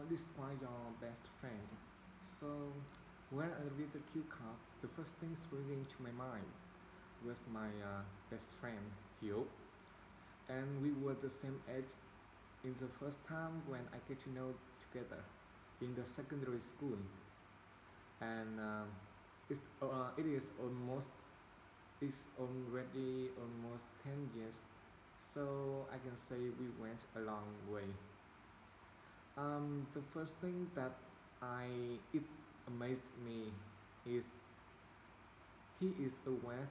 Describe your best friend. So, when I read the cue card, the first thing springing into my mind was my best friend, Hiếu. And we were the same age in the first time when I get to know together in the secondary school. And it is almost, it's already almost 10 years. So I can say we went a long way. The first thing that it amazed me is he is aware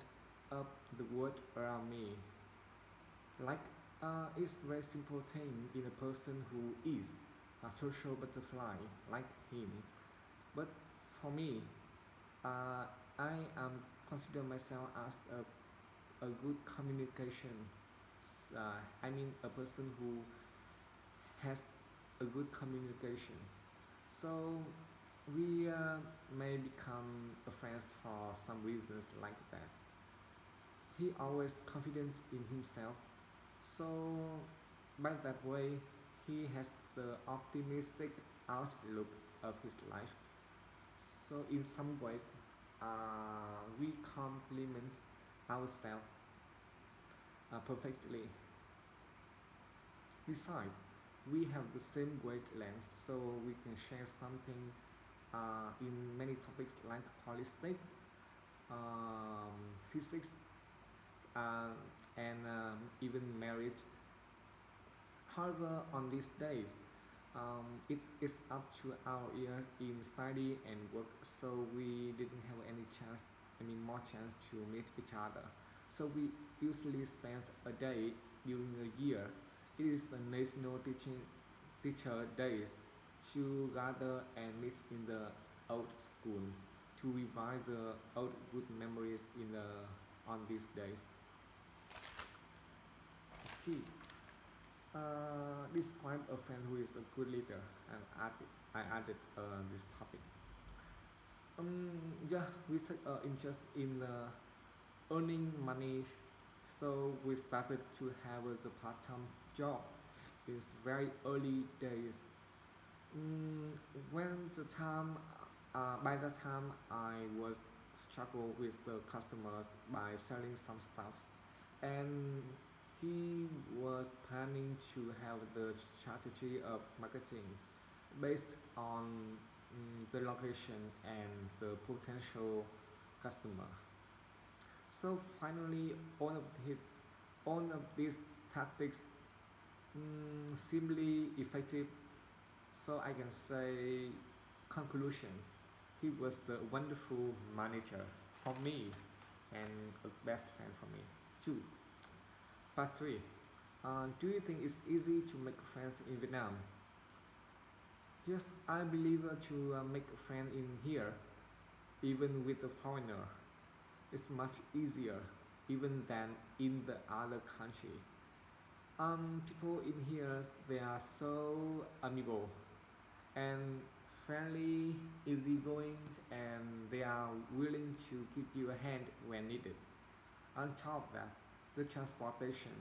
of the world around me. Like it's very simple thing in a person who is a social butterfly like him. But for me, uh, I am consider myself as a good communication. I mean a person who has a good communication. So we may become friends for some reasons like that. He always confident in himself. So by that way, he has the optimistic outlook of his life. So in some ways, we complement ourselves perfectly. Besides, we have the same wavelength, so we can share something in many topics like politics, physics, uh, and even marriage. However, on these days, it is up to our ear in study and work, so we didn't have any chance, more chance to meet each other. So we usually spend a day during a year. It is the national teacher days to gather and meet in the old school to revise the old good memories in the on these days. Okay. Describe a friend who is a good leader, and I added this topic. Yeah, we take interest in earning money, so we started to have the part-time job. It's very early days. Mm, when the time, by the time I was struggle with the customers by selling some stuff, and he was planning to have the strategy of marketing based on the location and the potential customer. So finally, all of these tactics seemingly effective. So I can say, conclusion, he was the wonderful manager for me and a best friend for me. Two, part three. Do you think it's easy to make friends in Vietnam? Yes, I believe to make a friend in here, even with a foreigner, it's much easier, even than in the other country. People in here, they are so amiable and friendly, easygoing, and they are willing to give you a hand when needed. On top of that, the transportation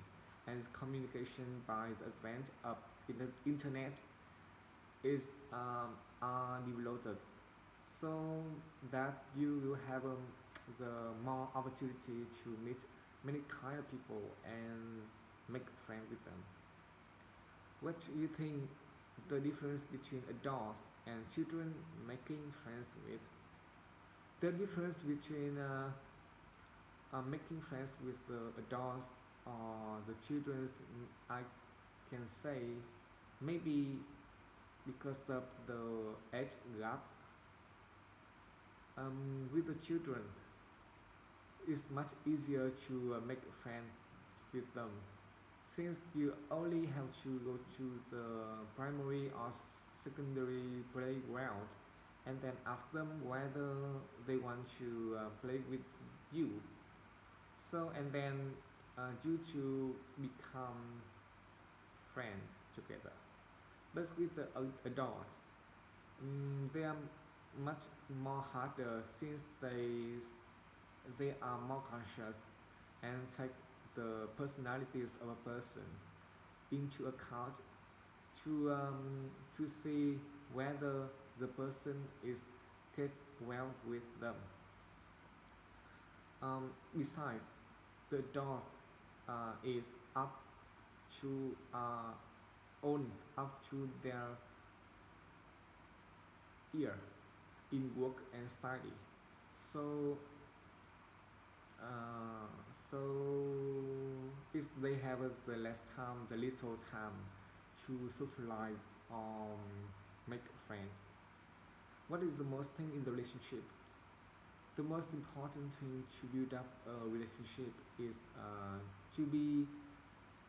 and communication by the advent of the internet is are developed, so that you will have the more opportunity to meet many kind of people and make friends with them. What do you think the difference between adults and children making friends with? The difference between making friends with the adults or the children, I can say maybe because of the age gap. With the children, it's much easier to make a friend with them since you only have to go to the primary or secondary playground and then ask them whether they want to play with you. So and then you two become friends together. But with the adult, they are much more harder since they are more conscious and take the personalities of a person into account to see whether the person is get well with them. Besides, the dog is up to own up to their ear in work and study. So uh, so if they have the less time, the little time to socialize or make a friend. What is the most thing in the relationship? The most important thing to build up a relationship is to be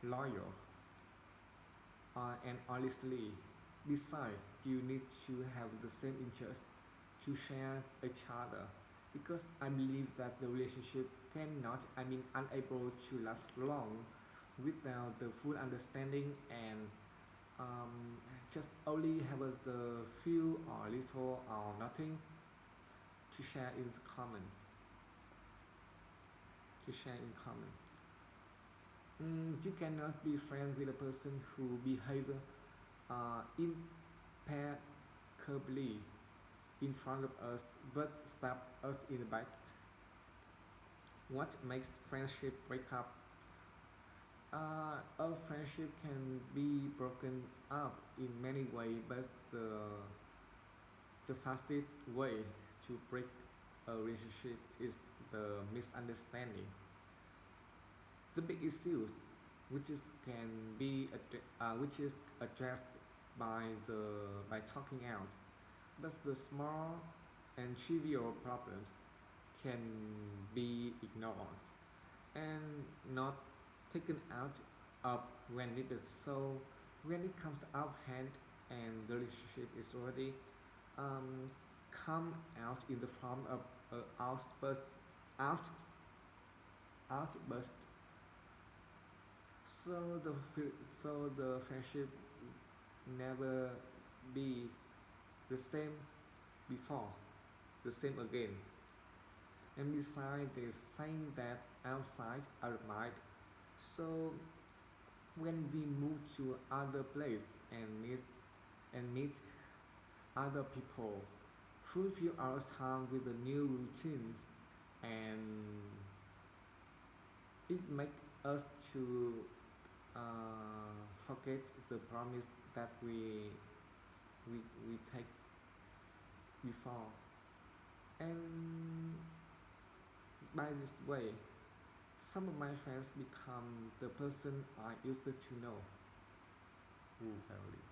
loyal and honestly. Besides, you need to have the same interest to share each other because I believe that the relationship cannot, unable to last long without the full understanding and um, just only have the few or little or nothing to share in common. To share in common. You cannot be friends with a person who behaves impeccably in front of us but stab us in the back. What makes friendship break up? A friendship can be broken up in many ways, but the fastest way to break a relationship is the misunderstanding. The big issues, which is can be which is addressed by talking out, but the small and trivial problems can be ignored and not taken out of when needed. So when it comes to our hand and the relationship is already um, come out in the form of out, outburst. So the friendship never be the same before, the same again. And besides this, saying that outside our mind. So when we move to other place and meet other people, fulfill our time with the new routines, and it make us to forget the promise that we take before. And by this way, some of my friends become the person I used to know. Wu family.